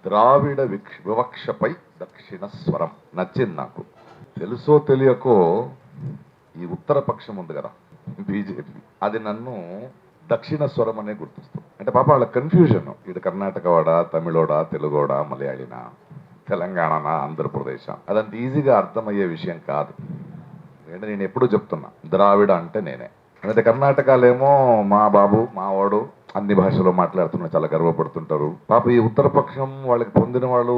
ద్రావిడ వివక్షపై దక్షిణ స్వరం నచ్చింది నాకు. తెలుసో తెలియకో ఈ ఉత్తర పక్షం ఉంది కదా బీజేపీ, అది నన్ను దక్షిణ స్వరం అనే గుర్తిస్తుంది. అంటే పాప వాళ్ళ కన్ఫ్యూజన్, ఇది కర్ణాటక వాడా, తమిళోడా, తెలుగోడా, మలయాళీనా, తెలంగాణనా, ఆంధ్రప్రదేశ్, అదంత ఈజీగా అర్థమయ్యే విషయం కాదు. అంటే నేను ఎప్పుడూ చెప్తున్నా, ద్రావిడ అంటే నేనే. అంటే కర్ణాటకలేమో మా బాబు మావాడు అన్ని భాషలో మాట్లాడుతున్నా చాలా గర్వపడుతుంటారు. పాప ఈ ఉత్తర పక్షం వాళ్ళకి పొందిన వాళ్ళు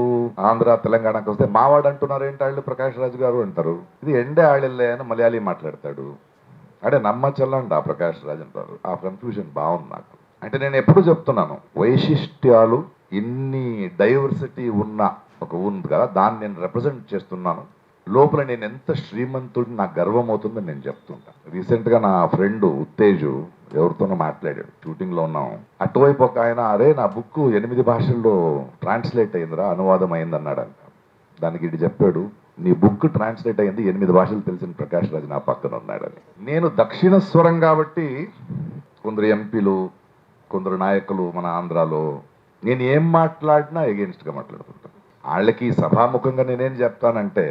ఆంధ్ర తెలంగాణకు వస్తే మావాడు అంటున్నారు ఏంటి వాళ్ళు, ప్రకాష్ రాజు గారు అంటారు. ఇది ఎండే ఆళ్ళే అని మలయాళీ మాట్లాడతాడు, అంటే నమ్మచల్లండి ఆ ప్రకాష్ రాజు అంటారు. ఆ కన్ఫ్యూజన్ బాగుంది నాకు. అంటే నేను ఎప్పుడు చెప్తున్నాను, వైశిష్ట్యాలు ఇన్ని డైవర్సిటీ ఉన్న ఒక ఉంది కదా, దాన్ని నేను రిప్రజెంట్ చేస్తున్నాను. లోపల నేను ఎంత శ్రీమంతుడు, నాకు గర్వం అవుతుందని నేను చెప్తుంటా. రీసెంట్గా నా ఫ్రెండ్ ఉత్తేజు ఎవరితోనో మాట్లాడాడు, షూటింగ్లో ఉన్నాం. అటువైపు ఒక ఆయన, అరే నా బుక్ 8 భాషల్లో ట్రాన్స్లేట్ అయిందిరా, అనువాదం అయింది అన్నాడంట. దానికి ఇటు చెప్పాడు, నీ బుక్ ట్రాన్స్లేట్ అయింది, 8 భాషలు తెలిసిన ప్రకాష్ రాజు నా పక్కన ఉన్నాడని. నేను దక్షిణ స్వరం కాబట్టి కొందరు ఎంపీలు, కొందరు నాయకులు మన ఆంధ్రాలో నేను ఏం మాట్లాడినా ఎగెన్స్ట్గా మాట్లాడుతుంటాను. వాళ్ళకి సభాముఖంగా నేనేం చెప్తానంటే,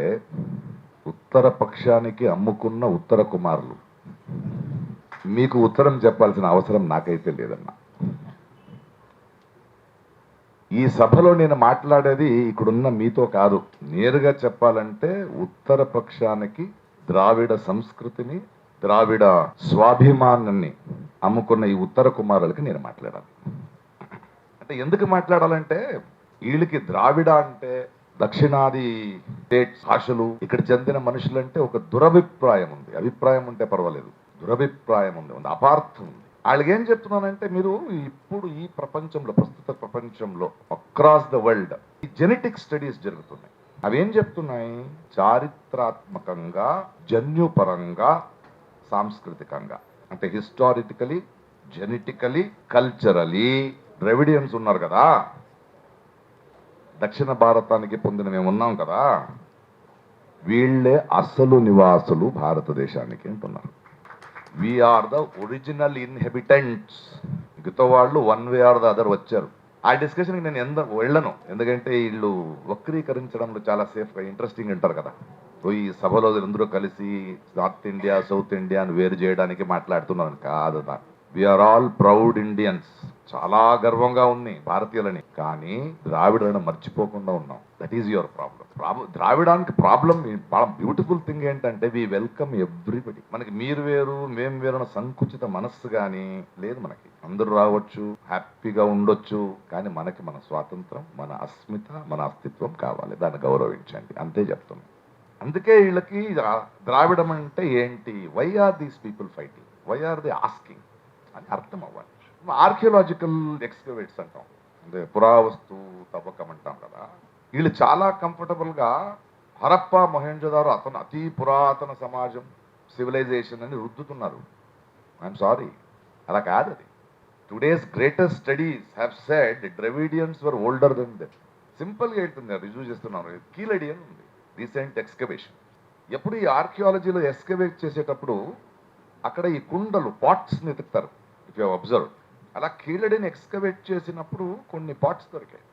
ఉత్తర పక్షానికి అమ్ముకున్న ఉత్తర కుమారులు, మీకు ఉత్తరం చెప్పాల్సిన అవసరం నాకైతే లేదన్నా. ఈ సభలో నేను మాట్లాడేది ఇక్కడున్న మీతో కాదు, నేరుగా చెప్పాలంటే ఉత్తర పక్షానికి ద్రావిడ సంస్కృతిని, ద్రావిడ స్వాభిమానాన్ని అమ్ముకున్న ఈ ఉత్తర కుమారులకి నేను మాట్లాడాలి. అంటే ఎందుకు మాట్లాడాలంటే, వీళ్ళకి ద్రావిడ అంటే దక్షిణాది స్టేట్స్ భాషలు ఇక్కడ చెందిన మనుషులంటే ఒక దురభిప్రాయం ఉంది. అభిప్రాయం ఉంటే పర్వాలేదు, దురభిప్రాయం ఉంది, అపార్థం ఉంది. వాళ్ళకి ఏం చెప్తున్నానంటే, మీరు ఇప్పుడు ఈ ప్రపంచంలో, ప్రస్తుత ప్రపంచంలో అక్రాస్ ద వరల్డ్ ఈ జెనెటిక్ స్టడీస్ జరుగుతున్నాయి. అవి ఏం చెప్తున్నాయి, చారిత్రాత్మకంగా, జన్యుపరంగా, సాంస్కృతికంగా, అంటే హిస్టారికలీ, జెనెటికలీ, కల్చరలీ ద్రవిడియన్స్ ఉన్నారు కదా, దక్షిణ భారతానికి పొందిన మేము ఉన్నాం కదా, వీళ్ళే అసలు నివాసులు భారతదేశానికి అంటున్నారు. We are the original inhabitants. మిగతా వాళ్ళు one way or the other వచ్చారు. ఆ డిస్కషన్కి నేను వెళ్ళను, ఎందుకంటే వీళ్ళు వక్రీకరించడంలో చాలా సేఫ్గా ఇంట్రెస్టింగ్ ఉంటారు కదా. ఈ సభలో అందరూ కలిసి నార్త్ ఇండియా, సౌత్ ఇండియా అని వేరు చేయడానికి మాట్లాడుతున్నాను కాదు. వీఆర్ ఆల్ ప్రౌడ్ ఇండియన్స్, చాలా గర్వంగా ఉంది భారతీయులని. కానీ ద్రావిడలను మర్చిపోకుండా ఉన్నాం. That is your problem. ద్రావిడానికి ప్రాబ్లం, బ్యూటిఫుల్ థింగ్ ఏంటంటే, వి వెల్కమ్ ఎవ్రీబడి. మనకి మీరు వేరు మేము వేరు అన్న సంకుచిత మనస్సు కానీ లేదు. మనకి అందరూ రావచ్చు, హ్యాపీగా ఉండొచ్చు, కానీ మనకి మన స్వాతంత్రం, మన అస్మిత, మన అస్తిత్వం కావాలి, దాన్ని గౌరవించండి, అంతే చెప్తున్నాం. అందుకే వీళ్ళకి ద్రావిడం అంటే ఏంటి, why are these people fighting, why are they asking అని అర్థం అవ్వాలి. ఆర్కియలాజికల్ ఎక్స్కవేట్స్ అంటాం, అంటే పురావస్తు తవ్వకం అంటాం కదా, వీళ్ళు చాలా కంఫర్టబుల్గా హరప్ప, మొహెంజోదారో అతి పురాతన సమాజం, సివిలైజేషన్ అని రుద్దుతున్నారు. ఐఎమ్ సారీ, అలా కాదు అది. Today's greatest studies have said Dravidians were older than them. సింపుల్గా ఏంటుంది, రిజ్యూ చేస్తున్నాను, కీలడి అని ఉంది రీసెంట్ ఎక్స్కవేషన్. ఎప్పుడు ఈ ఆర్కియాలజీలో ఎక్స్కవేట్ చేసేటప్పుడు అక్కడ ఈ కుండలు, పాట్స్ని ఎత్తుతారు, ఇఫ్ యూ అబ్జర్వ్. అలా కీలడిని ఎక్స్కవేట్ చేసినప్పుడు కొన్ని పాట్స్ దొరికాయి.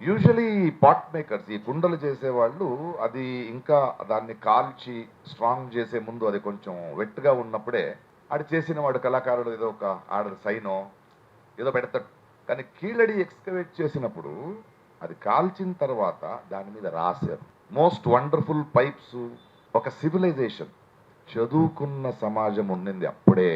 యూజువలీ పాట్ మేకర్స్, ఈ కుండలు చేసేవాళ్ళు, అది ఇంకా దాన్ని కాల్చి స్ట్రాంగ్ చేసే ముందు అది కొంచెం వెట్గా ఉన్నప్పుడే అది చేసిన వాడు కళాకారుడు ఏదో ఒక ఆర్డర్ సైనో ఏదో పెడతాడు. కానీ కీలడి ఎక్స్కవేట్ చేసినప్పుడు అది కాల్చిన తర్వాత దాని మీద రాశారు మోస్ట్ వండర్ఫుల్ పైప్స్. ఒక సివిలైజేషన్, చదువుకున్న సమాజం ఉండింది అప్పుడే.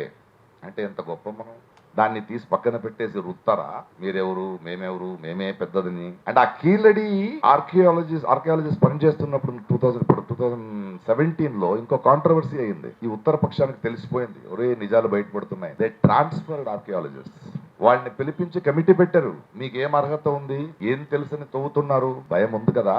అంటే ఎంత గొప్ప మనం. దాన్ని తీసి పక్కన పెట్టేసి రుత్తారా, మీరెవరు మేమెవరు, మేమే పెద్దదని. అంటే ఆ కీలడి ఆర్కియాలజిస్ట్ పనిచేస్తున్నప్పుడు 2017లో ఇంకో కాంట్రవర్సీ అయింది. ఈ ఉత్తర పక్షానికి తెలిసిపోయింది, ఒరే నిజాలు బయటపడుతున్నాయి. They transferred archaeologist. వాళ్ళని పిలిపించి కమిటీ పెట్టారు, మీకేం అర్హత ఉంది, ఏం తెలుసని తవ్వుతున్నారు, భయం ఉంది కదా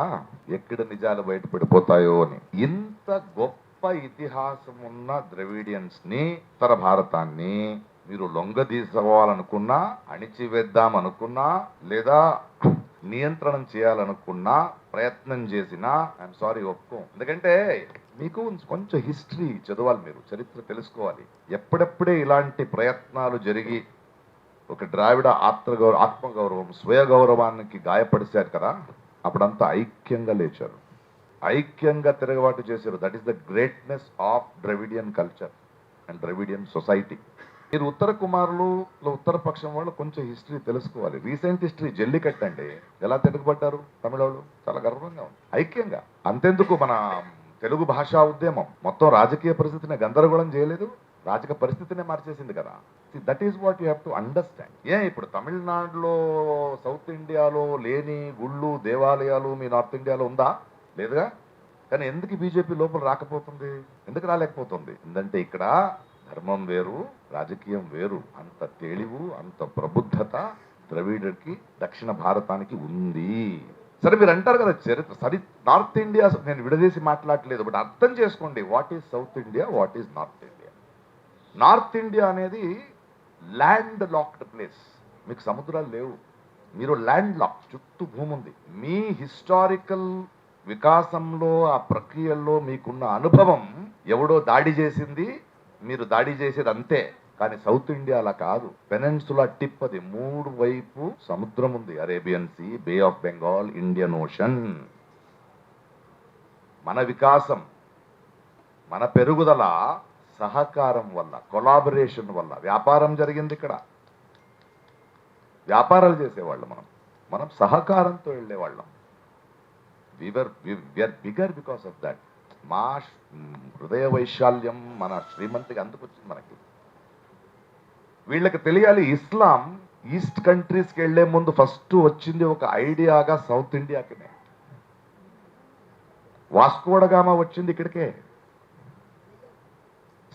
ఎక్కడ నిజాలు బయటపడిపోతాయో అని. ఇంత గొప్ప ఇతిహాసం ఉన్న ద్రవిడియన్స్ ని, ఉత్తర భారతాన్ని మీరు లొంగదీసుకోవాలనుకున్నా, అణిచివేద్దామనుకున్నా, లేదా నియంత్రణం చేయాలనుకున్నా, ప్రయత్నం చేసినా ఐఎమ్ సారీ ఒప్పుకోం. ఎందుకంటే మీకు కొంచెం హిస్టరీ చదవాలి, మీరు చరిత్ర తెలుసుకోవాలి. ఎప్పుడెప్పుడే ఇలాంటి ప్రయత్నాలు జరిగి ఒక ద్రావిడ ఆత్మగౌరవం స్వయ గౌరవానికి గాయపడిశారు కదా, అప్పుడంతా ఐక్యంగా లేచారు, ఐక్యంగా తిరగబాటు చేశారు. That is the greatness of Dravidian culture and Dravidian society. మీరు ఉత్తర కుమారులు ఉత్తర పక్షం వాళ్ళు కొంచెం హిస్టరీ తెలుసుకోవాలి. రీసెంట్ హిస్టరీ జల్లికట్టు అండి, ఎలా తిరగబడ్డారు తమిళ వాళ్ళు, చాలా గర్వంగా ఉంది ఐక్యంగా. అంతెందుకు మన తెలుగు భాషా ఉద్యమం మొత్తం రాజకీయ పరిస్థితిని గందరగోళం చేయలేదు, రాజకీయ పరిస్థితినే మార్చేసింది కదా. That is what you have to understand. ఇప్పుడు తమిళనాడులో సౌత్ ఇండియాలో లేని గుళ్ళు దేవాలయాలు మీ నార్త్ ఇండియాలో ఉందా? లేదుగా. కానీ ఎందుకు బీజేపీ లోపల రాకపోతుంది, ఎందుకు రాలేకపోతుంది? ఎందుకంటే ఇక్కడ ధర్మం వేరు రాజకీయం వేరు. అంత తెలివు అంత ప్రబుద్ధత ద్రవిడకి దక్షిణ భారతానికి ఉంది. సరే మీరు అంటారు కదా చరిత్ర, సరే నార్త్ ఇండియా నేను విడదీసి మాట్లాడలేదు, బట్ అర్థం చేసుకోండి what is south India, what is north India. North India అనేది ల్యాండ్ లాక్డ్ ప్లేస్, మీకు సముద్రాలు లేవు, మీరు ల్యాండ్ లాక్, చుట్టూ భూమి ఉంది. మీ హిస్టారికల్ వికాసంలో ఆ ప్రక్రియల్లో మీకున్న అనుభవం ఎవడో దాడి చేసింది, మీరు దాడి చేసేది అంతే. కానీ సౌత్ ఇండియా అలా కాదు, పెనెన్సులా టిప్, అది మూడు వైపు సముద్రం ఉంది, Arabian sea, bay of Bengal, Indian ocean. మన వికాసం మన పెరుగుదల సహకారం వల్ల, కొలాబరేషన్ వల్ల. వ్యాపారం జరిగింది ఇక్కడ, వ్యాపారాలు చేసేవాళ్ళం మనం సహకారంతో వెళ్ళేవాళ్ళం. We are bigger because of that. మా హృదయ వైశాల్యం మన శ్రీమంతికి అందుకు వచ్చింది మనకి. వీళ్ళకి తెలియాలి, ఇస్లాం ఈస్ట్ కంట్రీస్కి వెళ్లే ముందు ఫస్ట్ వచ్చింది ఒక ఐడియాగా సౌత్ ఇండియాకినే. వాస్కోడగామా వచ్చింది ఇక్కడికే,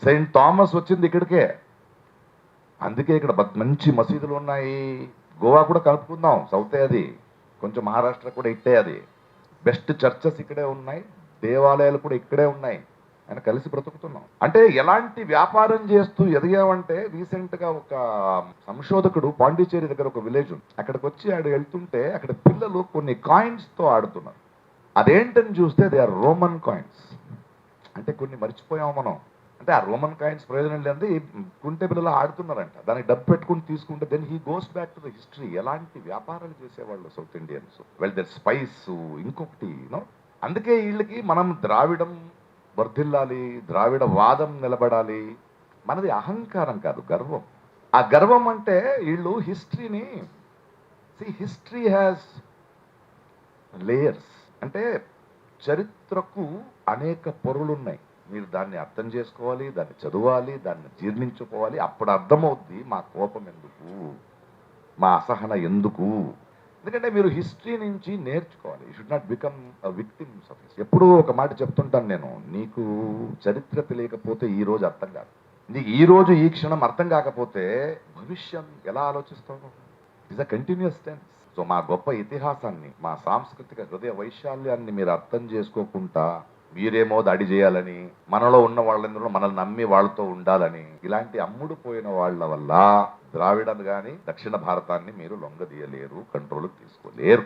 సెయింట్ థామస్ వచ్చింది ఇక్కడికే. అందుకే ఇక్కడ మంచి మసీదులు ఉన్నాయి. గోవా కూడా కలుపుకుందాం, సౌతే అది, కొంచెం మహారాష్ట్ర కూడా ఇట్టే, అది బెస్ట్ చర్చెస్ ఇక్కడే ఉన్నాయి, దేవాలయాలు కూడా ఇక్కడే ఉన్నాయి. ఆయన కలిసి బ్రతుకుతున్నాం. అంటే ఎలాంటి వ్యాపారం చేస్తూ ఎదిగామంటే, రీసెంట్ గా ఒక సంశోధకుడు పాండిచేరి దగ్గర ఒక విలేజ్ ఉంది, అక్కడికి వచ్చి ఆడు వెళ్తుంటే అక్కడ పిల్లలు కొన్ని కాయిన్స్ తో ఆడుతున్నారు. అదేంటని చూస్తే దే ఆర్ రోమన్ కాయిన్స్. అంటే కొన్ని మర్చిపోయాం మనం. అంటే ఆ రోమన్ కాయిన్స్ ప్రయోజనం లేని కుంటే పిల్లలు ఆడుతున్నారంట, దానికి డబ్బు పెట్టుకుని తీసుకుంటే then he goes back to the history. ఎలాంటి వ్యాపారాలు చేసేవాళ్ళు South Indians, well their spice, ఇంకొకటి అందుకే వీళ్ళకి మనం ద్రావిడం వర్ధిల్లాలి, ద్రావిడ వాదం నిలబడాలి. మనది అహంకారం కాదు, గర్వం. ఆ గర్వం అంటే వీళ్ళు హిస్టరీని, హిస్టరీ హ్యాస్ లేయర్స్. అంటే చరిత్రకు అనేక పొరులున్నాయి, మీరు దాన్ని అర్థం చేసుకోవాలి, దాన్ని చదవాలి, దాన్ని జీర్ణించుకోవాలి. అప్పుడు అర్థమవుద్ది మా కోపం ఎందుకు, మా అసహన ఎందుకు. ఎందుకంటే మీరు హిస్టరీ నుంచి నేర్చుకోవాలి. You should not become victims of history. ఎప్పుడూ ఒక మాట చెప్తుంటాను నేను, నీకు చరిత్ర తెలియకపోతే ఈ రోజు అర్థం కాదు, నీకు ఈ రోజు ఈ క్షణం అర్థం కాకపోతే భవిష్యం ఎలా ఆలోచిస్తావు? It's a continuous tense. So మా గొప్ప ఇతిహాసాన్ని, మా సాంస్కృతిక హృదయ వైశాల్యాన్ని మీరు అర్థం చేసుకోకుండా మీరేమో దాడి చేయాలని, మనలో ఉన్న వాళ్ళందరూ మనల్ని నమ్మి వాళ్ళతో ఉండాలని, ఇలాంటి అమ్ముడు పోయిన వాళ్ళ వల్ల ద్రావిడను కానీ దక్షిణ భారతాన్ని మీరు లొంగదీయలేరు, కంట్రోల్కి తీసుకోలేరు.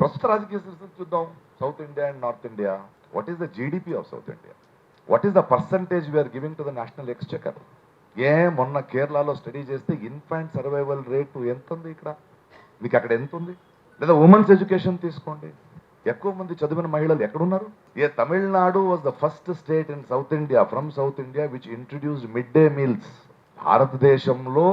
ప్రస్తుత రాజకీయ పరిస్థితి చూద్దాం. South India and North India, what is the GDP of South India, what is the percentage we are giving to the national exchequer? మొన్న కేరళలో స్టడీ చేస్తే ఇన్ఫాంట్ సర్వైవల్ రేటు ఎంత ఉంది, ఇక్కడ మీకు అక్కడ ఎంత ఉంది? లేదా ఉమెన్స్ ఎడ్యుకేషన్ తీసుకోండి, ఎక్కువ మంది చదివిన మహిళలు ఎక్కడున్నారు? Tamil Nadu was the first state in south India, from south India, which introduced mid day meals. భారతదేశంలో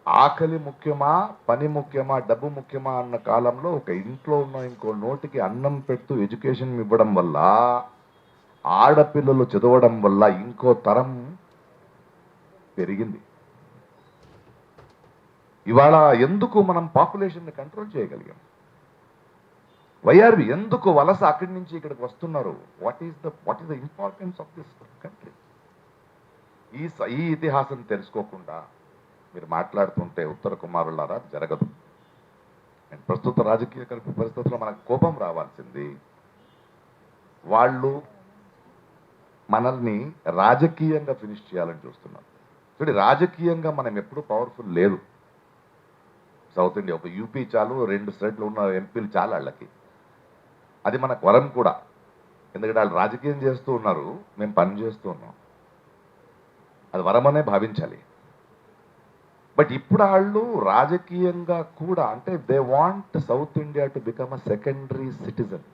ఆకలి ముఖ్యమా, పని ముఖ్యమా, డబ్బు ముఖ్యమా అన్న కాలంలో ఒక ఇంట్లో ఉన్న ఇంకో నోటికి అన్నం పెడుతూ ఎడ్యుకేషన్ ఇవ్వడం వల్ల, ఆడపిల్లలు చదవడం వల్ల ఇంకో తరం పెరిగింది. ఇవాళ ఎందుకు మనం పాపులేషన్ కంట్రోల్ చేయగలిగాం? వైఆర్వి ఎందుకు వలస అక్కడి నుంచి ఇక్కడికి వస్తున్నారు? What is the importance of this country? ఈ ఇతిహాసం తెలుసుకోకుండా మీరు మాట్లాడుతుంటే ఉత్తర కుమారులారా జరగదు. అండ్ ప్రస్తుత రాజకీయ పరిస్థితుల్లో మనకు కోపం రావాల్సింది, వాళ్ళు మనల్ని రాజకీయంగా ఫినిష్ చేయాలని చూస్తున్నారు. చూడండి, రాజకీయంగా మనం ఎప్పుడు పవర్ఫుల్ లేదు. సౌత్ ఇండియా ఒక యూపీ చాలు, 2 స్టేట్లు ఉన్న ఎంపీలు చాలు వాళ్ళకి. అది మనకు వరం కూడా, ఎందుకంటే వాళ్ళు రాజకీయం చేస్తూ ఉన్నారు, మేము పని చేస్తూ ఉన్నాం. అది వరమనే భావించాలి. బట్ ఇప్పుడు వాళ్ళు రాజకీయంగా కూడా అంటే they want South India to become a secondary citizen.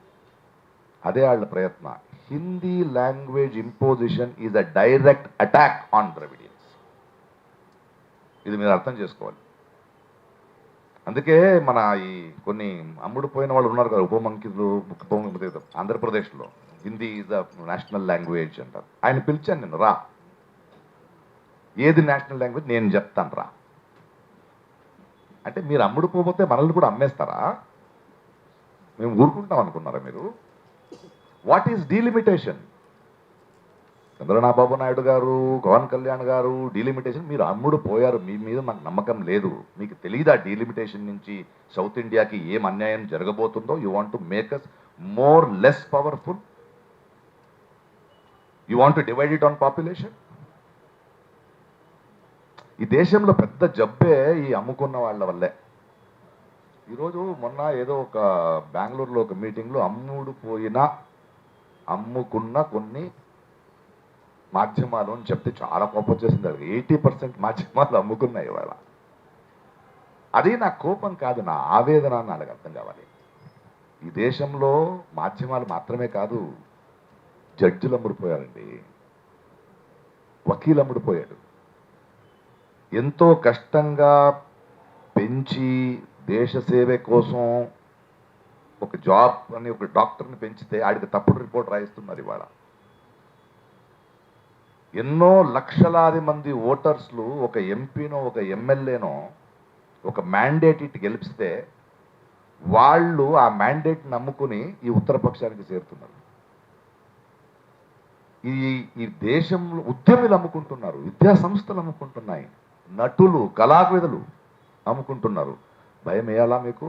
అదే వాళ్ళ ప్రయత్న. Hindi language imposition is a direct attack on Dravidians. ఇది మీరు అర్థం చేసుకోవాలి. అందుకే మన ఈ కొన్ని అమ్ముడు పోయిన వాళ్ళు ఉన్నారు కదా, ఉపముఖ్యమంత్రులు ఆంధ్రప్రదేశ్లో Hindi is the national language అంటారు. ఆయన పిలిచాను నేను, రా, ఏది నేషనల్ లాంగ్వేజ్ నేను చెప్తాను రా అంటే, మీరు అమ్ముడు పోతే మనల్ని కూడా అమ్మేస్తారా? మేము ఊరుకుంటాం అనుకున్నారా మీరు? What is delimitation? Chandrababu Naidu గారు, పవన్ కళ్యాణ్ గారు డీలిమిటేషన్, మీరు అమ్ముడు పోయారు, మీ మీద నాకు నమ్మకం లేదు. మీకు తెలియదు ఆ డీలిమిటేషన్ నుంచి సౌత్ ఇండియాకి ఏం అన్యాయం జరగబోతుందో. You want to make us more less powerful, you want to divide it on population. ఈ దేశంలో పెద్ద జబ్బే ఈ అమ్ముకున్న వాళ్ళ వల్లే. ఈరోజు మొన్న ఏదో ఒక బెంగళూరులో ఒక మీటింగ్లో అమ్ముకున్న కొన్ని మాధ్యమాలు అని చెప్తే చాలా కోపం వచ్చేసింది. 80% మాధ్యమాలు అమ్ముకున్నాయి ఇవాళ. అది నా కోపం కాదు, నా ఆవేదన అని వాళ్ళకి అర్థం కావాలి. ఈ దేశంలో మాధ్యమాలు మాత్రమే కాదు, జడ్జిలు అమ్ముడిపోయారండి, వకీలు అమ్ముడిపోయాడు. ఎంతో కష్టంగా పెంచి దేశ సేవ కోసం ఒక జాబ్ అని ఒక డాక్టర్ని పెంచితే ఆడికి తప్పుడు రిపోర్ట్ రాయిస్తున్నారు ఇవాళ. ఎన్నో లక్షలాది మంది ఓటర్స్లు ఒక ఎంపీనో ఒక ఎమ్మెల్యేనో ఒక మ్యాండేట్ ఇటు గెలిపిస్తే వాళ్ళు ఆ మ్యాండేట్ నమ్ముకుని ఈ ఉత్తరపక్షానికి చేరుతున్నారు. ఈ దేశంలో ఉద్యములు అమ్ముకుంటున్నారు, విద్యా సంస్థలు అమ్ముకుంటున్నాయి, నటులు కళావిధులు అమ్ముకుంటున్నారు. భయం వేయాలా మీకు?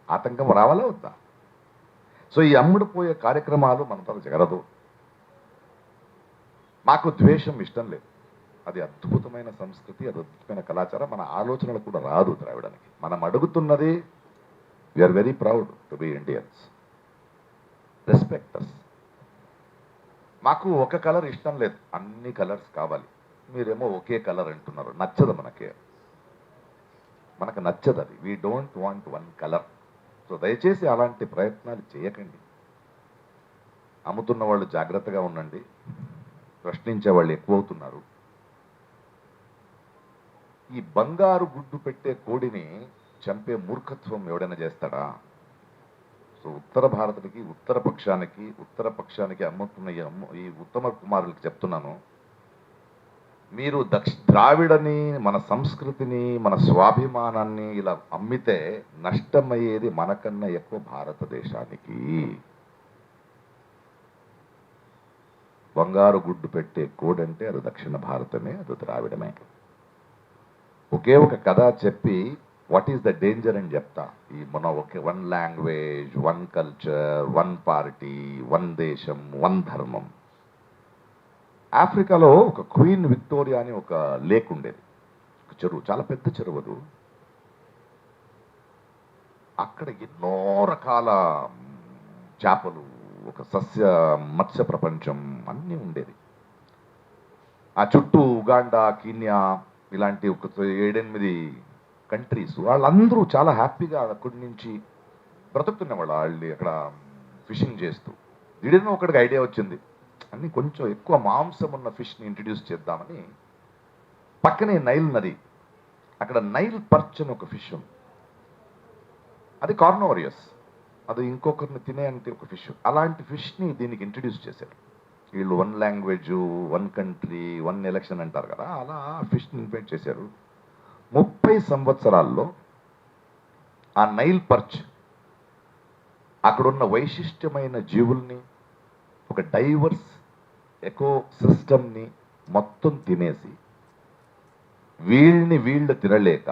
ఆతంకం రావాలా వద్దా? సో ఈ అమ్ముడుపోయే కార్యక్రమాలు మనతో జరగదు. మాకు ద్వేషం ఇష్టం లేదు. అది అద్భుతమైన సంస్కృతి, అది అద్భుతమైన కళాచారం. మన ఆలోచనలు కూడా రాదు ద్రావిడానికి. మనం అడుగుతున్నది, we are very proud to be Indians, respect us. మాకు ఒక కలర్ ఇష్టం లేదు, అన్ని కలర్స్ కావాలి. మీరేమో ఒకే కలర్ అంటున్నారు, నచ్చదు మనకు నచ్చదు అది. We don't want one colour. So దయచేసి అలాంటి ప్రయత్నాలు చేయకండి. అమ్ముతున్న వాళ్ళు జాగ్రత్తగా ఉండండి, ప్రశ్నించే వాళ్ళు ఎక్కువ అవుతున్నారు. ఈ బంగారు గుడ్డు పెట్టే కోడిని చంపే మూర్ఖత్వం ఎవడైనా చేస్తాడా? సో ఉత్తర భారత్కి ఉత్తర పక్షానికి అమ్ముతున్న ఈ ఉత్తమ కుమారులకి చెప్తున్నాను, మీరు ద్రావిడని, మన సంస్కృతిని, మన స్వాభిమానాన్ని ఇలా అమ్మితే నష్టమయ్యేది మనకన్నా ఎక్కువ భారతదేశానికి. బంగారు గుడ్డు పెట్టే కోడంటే అది దక్షిణ భారతమే, అది ద్రావిడమే. ఒకే ఒక కథ చెప్పి వాట్ ఈస్ ద డేంజర్ అని చెప్తా. ఈ మన ఒకే one language, one culture, one party, one దేశం, వన్ ధర్మం. ఆఫ్రికాలో ఒక క్వీన్ విక్టోరియా అని ఒక లేక్ ఉండేది, ఒక చెరువు, చాలా పెద్ద చెరువు అది. అక్కడ ఎన్నో రకాల చేపలు, ఒక మత్స్య ప్రపంచం అన్నీ ఉండేది. ఆ చుట్టూ ఉగాండా, కీన్యా ఇలాంటి ఒక 7-8 కంట్రీస్, వాళ్ళందరూ చాలా హ్యాపీగా అక్కడి నుంచి బ్రతుకుతున్నవాళ్ళు. వాళ్ళు అక్కడ ఫిషింగ్ చేస్తూ దిడేనో ఒకటికి ఐడియా వచ్చింది, అన్ని కొంచెం ఎక్కువ మాంసం ఉన్న ఫిష్ని ఇంట్రడ్యూస్ చేద్దామని. పక్కనే నైల్ నది, అక్కడ నైల్ పర్చ్ అని ఒక ఫిష్ ఉంది. అది కార్నోరియస్, అది ఇంకొకరిని తినే అంటే ఒక ఫిష్. అలాంటి ఫిష్ని దీనికి ఇంట్రడ్యూస్ చేశారు వీళ్ళు. One language, one country, one election అంటారు కదా, అలా ఫిష్ని ఇన్వైట్ చేశారు. 30 సంవత్సరాల్లో ఆ నైల్ పర్చ్ అక్కడున్న వైశిష్టమైన జీవుల్ని, ఒక డైవర్స్ ఎకో సిస్టమ్ని మొత్తం తినేసి వీళ్ళు తినలేక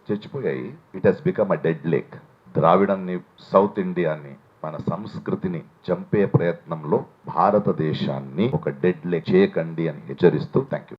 చచ్చిపోయాయి. It has become a dead lake. ద్రావిడాన్ని, సౌత్ ఇండియాని, మన సంస్కృతిని చంపే ప్రయత్నంలో భారతదేశాన్ని ఒక డెడ్ లేక్ చేయకండి అని హెచ్చరిస్తూ థ్యాంక్ యూ.